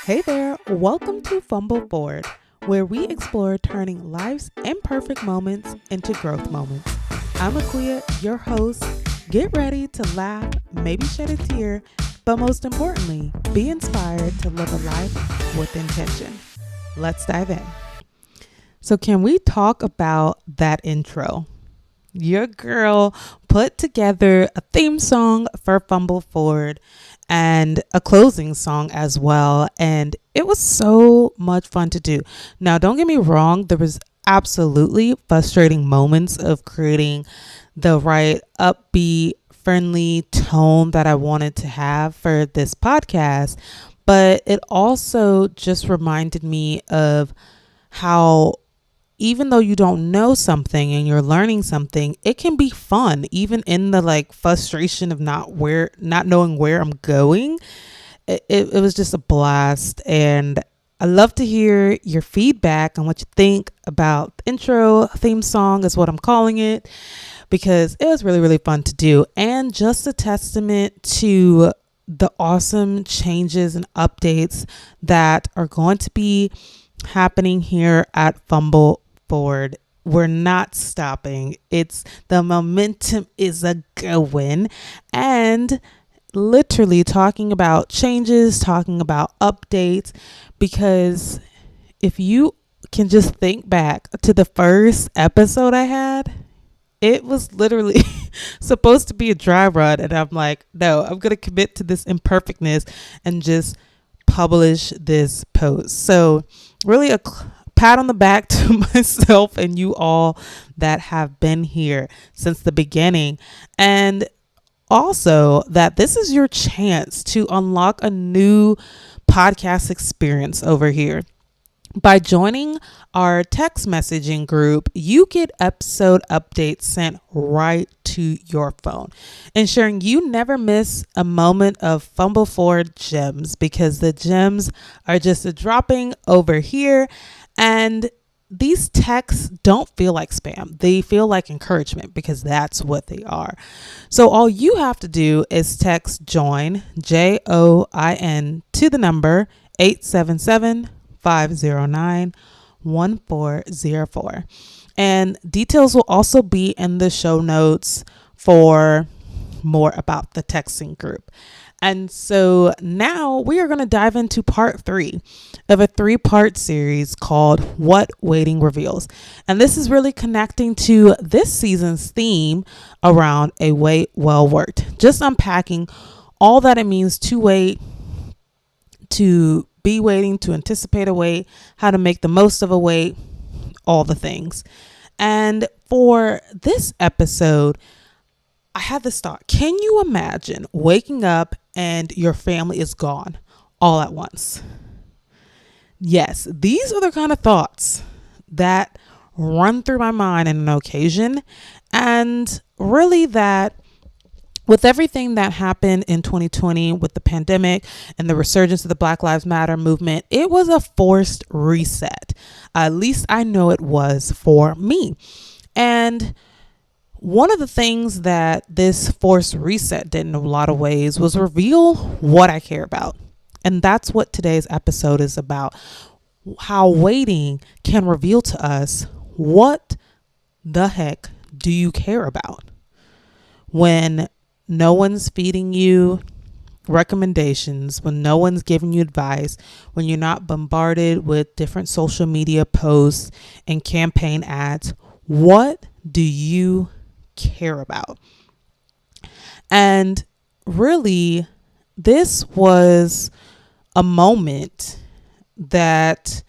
Hey there, welcome to Fumble Forward, where we explore turning life's imperfect moments into growth moments. I'm Akuya, your host. Get ready to laugh, maybe shed a tear, but most importantly, be inspired to live a life with intention. Let's dive in. So, can we talk about that intro? Your girl put together a theme song for Fumble Forward and a closing song as well. And it was so much fun to do. Now, don't get me wrong, there was absolutely frustrating moments of creating the right upbeat, friendly tone that I wanted to have for this podcast. But it also just reminded me of how even though you don't know something and you're learning something, it can be fun, even in the frustration of not knowing where I'm going. It was just a blast. And I love to hear your feedback on what you think about the intro theme song is what I'm calling it, because it was really, really fun to do. And just a testament to the awesome changes and updates that are going to be happening here at Fumble Forward. We're not stopping. It's the momentum is a going, and literally talking about changes, talking about updates, because if you can just think back to the first episode I had, it was literally supposed to be a dry run, and I'm like, no, I'm gonna commit to this imperfectness and just publish this post. So really a pat on the back to myself and you all that have been here since the beginning. And also that this is your chance to unlock a new podcast experience over here. By joining our text messaging group, you get episode updates sent right to your phone, ensuring you never miss a moment of Fumble Forward gems, because the gems are just dropping over here. And these texts don't feel like spam. They feel like encouragement, because that's what they are. So all you have to do is text JOIN, JOIN, to the number 877-509-1404. And details will also be in the show notes for more about the texting group. And so now we are going to dive into part 3 of a 3-part series called What Waiting Reveals. And this is really connecting to this season's theme around a wait well worked. Just unpacking all that it means to wait, to be waiting, to anticipate a wait, how to make the most of a wait, all the things. And for this episode, I had this thought. Can you imagine waking up and your family is gone all at once? Yes, these are the kind of thoughts that run through my mind on an occasion. And really that with everything that happened in 2020 with the pandemic and the resurgence of the Black Lives Matter movement, it was a forced reset. At least I know it was for me. And one of the things that this forced reset did in a lot of ways was reveal what I care about. And that's what today's episode is about. How waiting can reveal to us, what the heck do you care about? When no one's feeding you recommendations, when no one's giving you advice, when you're not bombarded with different social media posts and campaign ads, what do you care about? And really, this was a moment that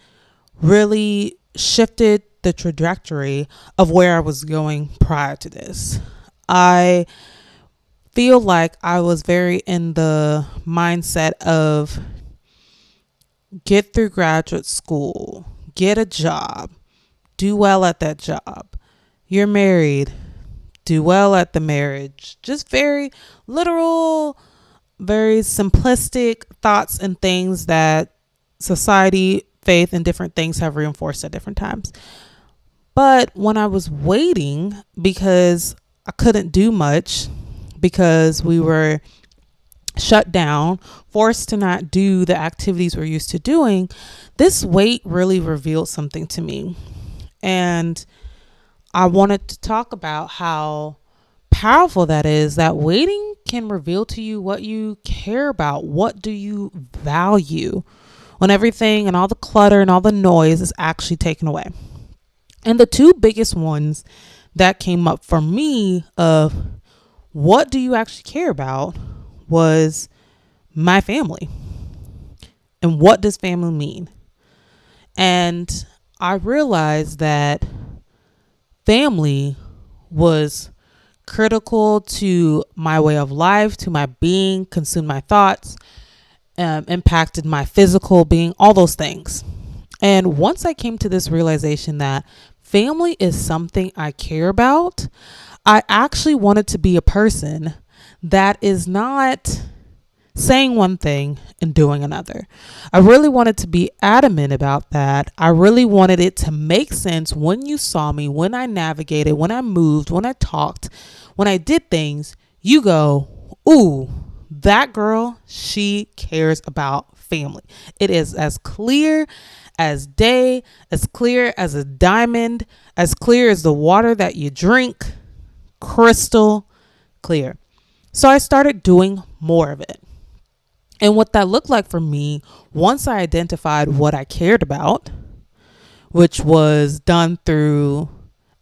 really shifted the trajectory of where I was going prior to this. I feel like I was very in the mindset of get through graduate school, get a job, do well at that job. You're married, do well at the marriage. Just very literal, very simplistic thoughts and things that society, faith, and different things have reinforced at different times. But when I was waiting, because I couldn't do much, because we were shut down, forced to not do the activities we're used to doing, this wait really revealed something to me. And I wanted to talk about how powerful that is, that waiting can reveal to you what you care about. What do you value when everything and all the clutter and all the noise is actually taken away? And the two biggest ones that came up for me of what do you actually care about was my family. And what does family mean? And I realized that family was critical to my way of life, to my being, consumed my thoughts, impacted my physical being, all those things. And once I came to this realization that family is something I care about, I actually wanted to be a person that is not saying one thing and doing another. I really wanted to be adamant about that. I really wanted it to make sense when you saw me, when I navigated, when I moved, when I talked, when I did things, you go, ooh, that girl, she cares about family. It is as clear as day, as clear as a diamond, as clear as the water that you drink, crystal clear. So I started doing more of it. And what that looked like for me, once I identified what I cared about, which was done through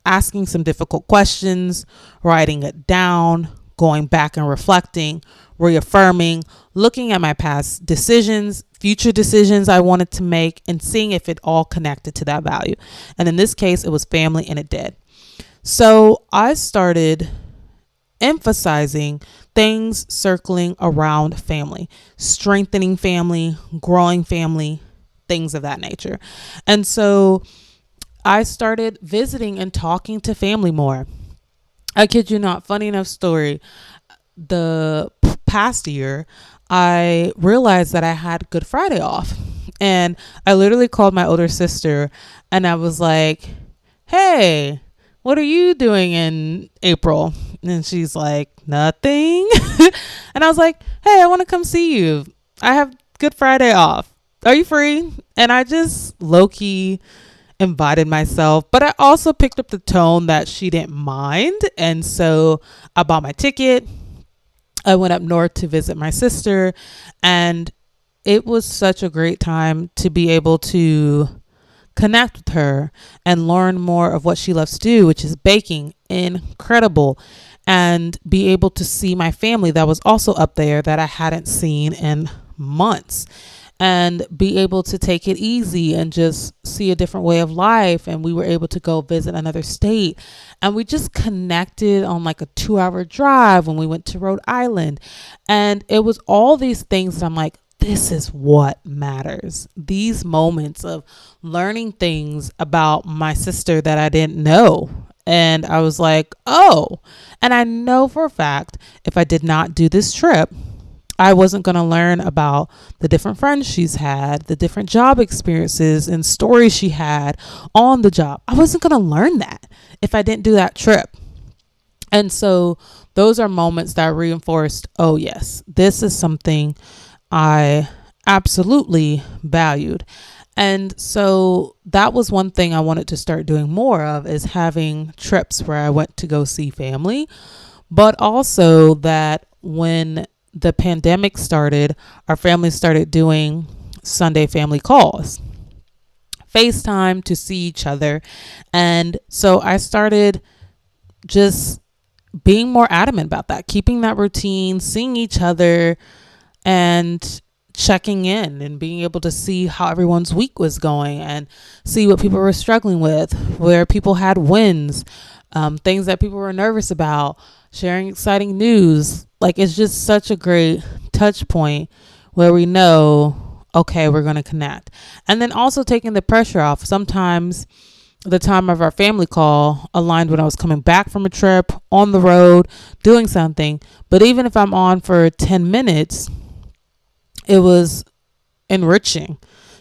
asking some difficult questions, writing it down, going back and reflecting, reaffirming, looking at my past decisions, future decisions I wanted to make, and seeing if it all connected to that value. And in this case, it was family, and it did. So I started emphasizing things circling around family, strengthening family, growing family, things of that nature. And so I started visiting and talking to family more. I kid you not, funny enough story. The past year, I realized that I had Good Friday off. And I literally called my older sister and I was like, hey, what are you doing in April? And she's like, nothing. And I was like, hey, I want to come see you. I have Good Friday off. Are you free? And I just low-key invited myself, but I also picked up the tone that she didn't mind. And so I bought my ticket. I went up north to visit my sister, and it was such a great time to be able to connect with her and learn more of what she loves to do, which is baking. Incredible. And be able to see my family that was also up there that I hadn't seen in months, and be able to take it easy and just see a different way of life. And we were able to go visit another state, and we just connected on like a 2-hour drive when we went to Rhode Island. And it was all these things that I'm like, this is what matters. These moments of learning things about my sister that I didn't know. And I was like, oh, and I know for a fact, if I did not do this trip, I wasn't going to learn about the different friends she's had, the different job experiences and stories she had on the job. I wasn't going to learn that if I didn't do that trip. And so those are moments that reinforced, oh yes, this is something I absolutely valued. And so that was one thing I wanted to start doing more of, is having trips where I went to go see family, but also that when the pandemic started, our family started doing Sunday family calls, FaceTime, to see each other. And so I started just being more adamant about that, keeping that routine, seeing each other and checking in and being able to see how everyone's week was going and see what people were struggling with, where people had wins, things that people were nervous about, sharing exciting news. Like, it's just such a great touch point where we know, okay, we're going to connect. And then also taking the pressure off. Sometimes the time of our family call aligned when I was coming back from a trip, on the road, doing something. But even if I'm on for 10 minutes, it was enriching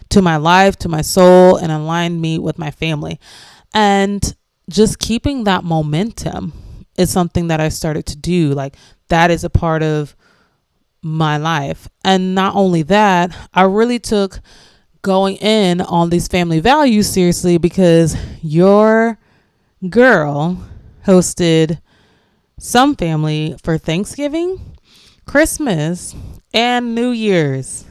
to my life, to my soul, and aligned me with my family. And just keeping that momentum is something that I started to do. Like, that is a part of my life. And not only that, I really took going in on these family values seriously because your girl hosted some family for Thanksgiving, Christmas, and New Year's.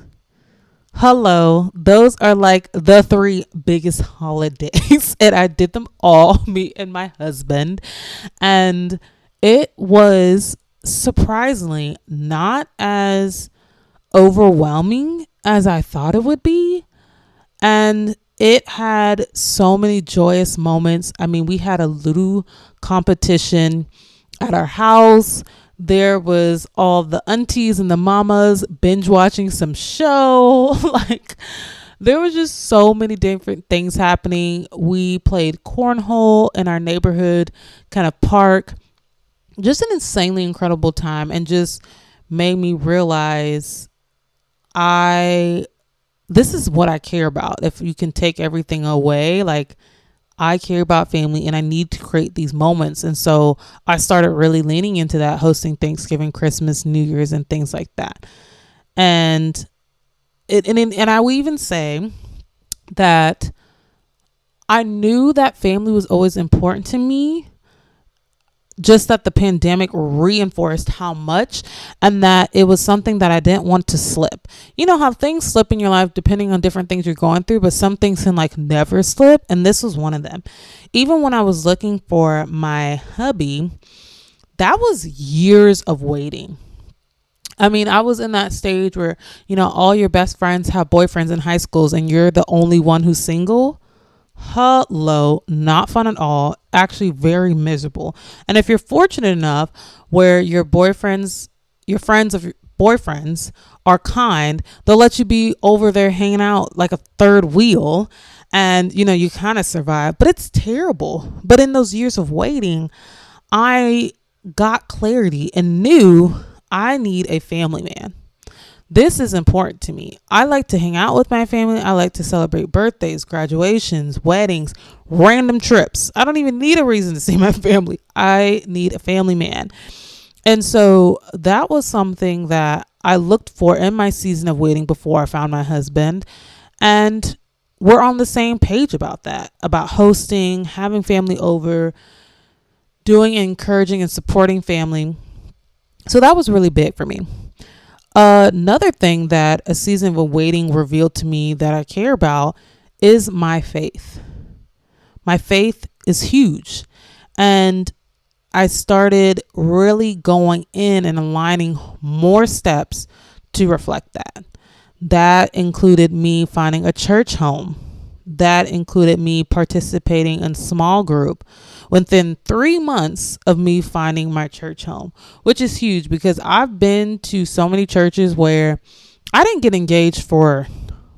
Hello, those are like the three biggest holidays, and I did them all, me and my husband. And it was surprisingly not as overwhelming as I thought it would be. And it had so many joyous moments. I mean, we had a little competition at our house. There was all the aunties and the mamas binge watching some show. Like, there was just so many different things happening. We played cornhole in our neighborhood kind of park. Just an insanely incredible time, and just made me realize I this is what I care about. If you can take everything away, like, I care about family and I need to create these moments. And so I started really leaning into that, hosting Thanksgiving, Christmas, New Year's, and things like that. And I will even say that I knew that family was always important to me, just that the pandemic reinforced how much, and that it was something that I didn't want to slip. You know how things slip in your life depending on different things you're going through, but some things can like never slip. And this was one of them. Even when I was looking for my hubby, that was years of waiting. I mean, I was in that stage where, all your best friends have boyfriends in high schools and you're the only one who's single. Hello, not fun at all. Actually, very miserable. And if you're fortunate enough where your friends of your boyfriends are kind, they'll let you be over there hanging out like a third wheel, and you kind of survive. But it's terrible. But in those years of waiting, I got clarity and knew I need a family man. This is important to me. I like to hang out with my family. I like to celebrate birthdays, graduations, weddings, random trips. I don't even need a reason to see my family. I need a family man. And so that was something that I looked for in my season of waiting before I found my husband. And we're on the same page about that, about hosting, having family over, doing, encouraging, and supporting family. So that was really big for me. Another thing that a season of waiting revealed to me that I care about is my faith. My faith is huge. And I started really going in and aligning more steps to reflect that. That included me finding a church home. That included me participating in small group within 3 months of me finding my church home, which is huge because I've been to so many churches where I didn't get engaged for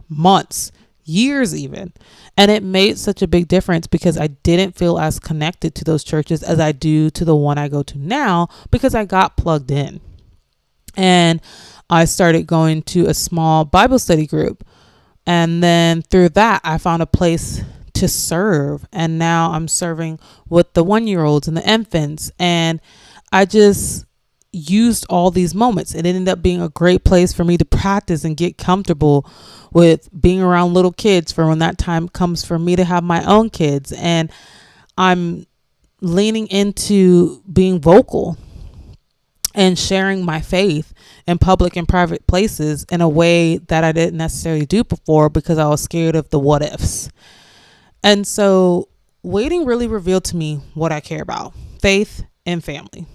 months, years even. And it made such a big difference because I didn't feel as connected to those churches as I do to the one I go to now, because I got plugged in. And I started going to a small Bible study group. And then through that, I found a place to serve. And now I'm serving with the 1-year-olds and the infants. And I just used all these moments. It ended up being a great place for me to practice and get comfortable with being around little kids for when that time comes for me to have my own kids. And I'm leaning into being vocal and sharing my faith in public and private places in a way that I didn't necessarily do before because I was scared of the what ifs. And so waiting really revealed to me what I care about: faith and family.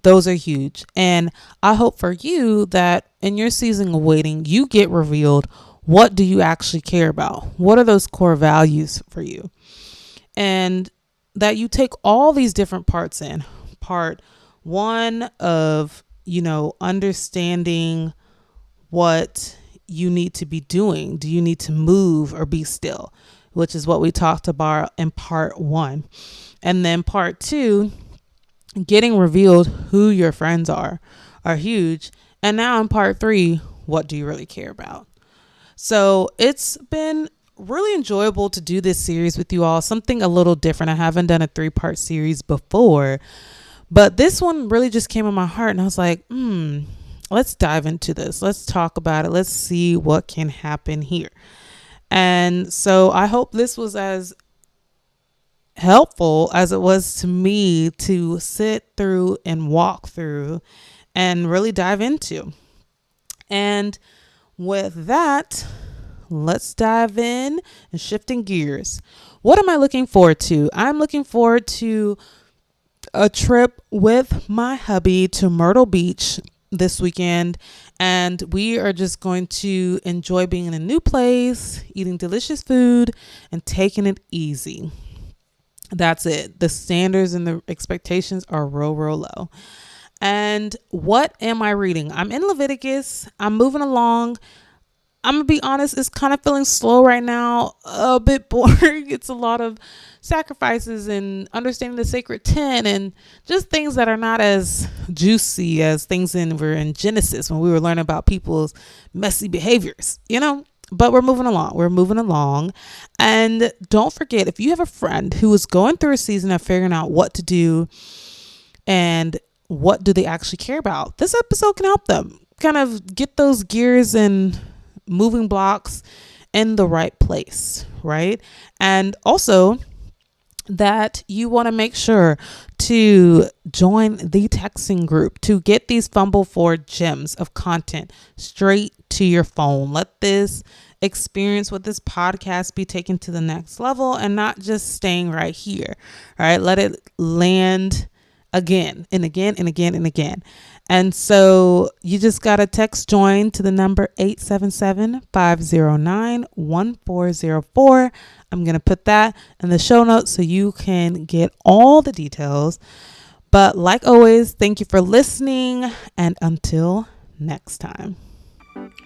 Those are huge. And I hope for you that in your season of waiting, you get revealed, what do you actually care about? What are those core values for you? And that you take all these different parts in. Part one of, understanding what you need to be doing. Do you need to move or be still? Which is what we talked about in part one. And then part two, getting revealed who your friends are huge. And now in part three, what do you really care about? So it's been really enjoyable to do this series with you all. Something a little different. I haven't done a 3-part series before, but this one really just came in my heart, and I was like, let's dive into this. Let's talk about it. Let's see what can happen here. And so I hope this was as helpful as it was to me to sit through and walk through and really dive into. And with that, let's dive in and shifting gears. What am I looking forward to? I'm looking forward to a trip with my hubby to Myrtle Beach this weekend, and we are just going to enjoy being in a new place, eating delicious food, and taking it easy. That's it. The standards and the expectations are real, real low. And what am I reading? I'm in Leviticus. I'm moving along. I'm going to be honest, it's kind of feeling slow right now, a bit boring. It's a lot of sacrifices and understanding the sacred 10 and just things that are not as juicy as things were in Genesis when we were learning about people's messy behaviors, But we're moving along. We're moving along. And don't forget, if you have a friend who is going through a season of figuring out what to do and what do they actually care about, this episode can help them kind of get those gears and moving blocks in the right place, right? And also that you want to make sure to join the texting group to get these Fumble Forward gems of content straight to your phone. Let this experience with this podcast be taken to the next level and not just staying right here, right? Let it land again and again and again and again. And so you just got to text join to the number 877-509-1404. I'm going to put that in the show notes so you can get all the details. But like always, thank you for listening. And until next time.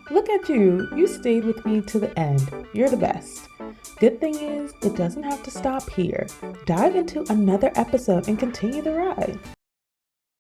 Look at you. You stayed with me to the end. You're the best. Good thing is, it doesn't have to stop here. Dive into another episode and continue the ride.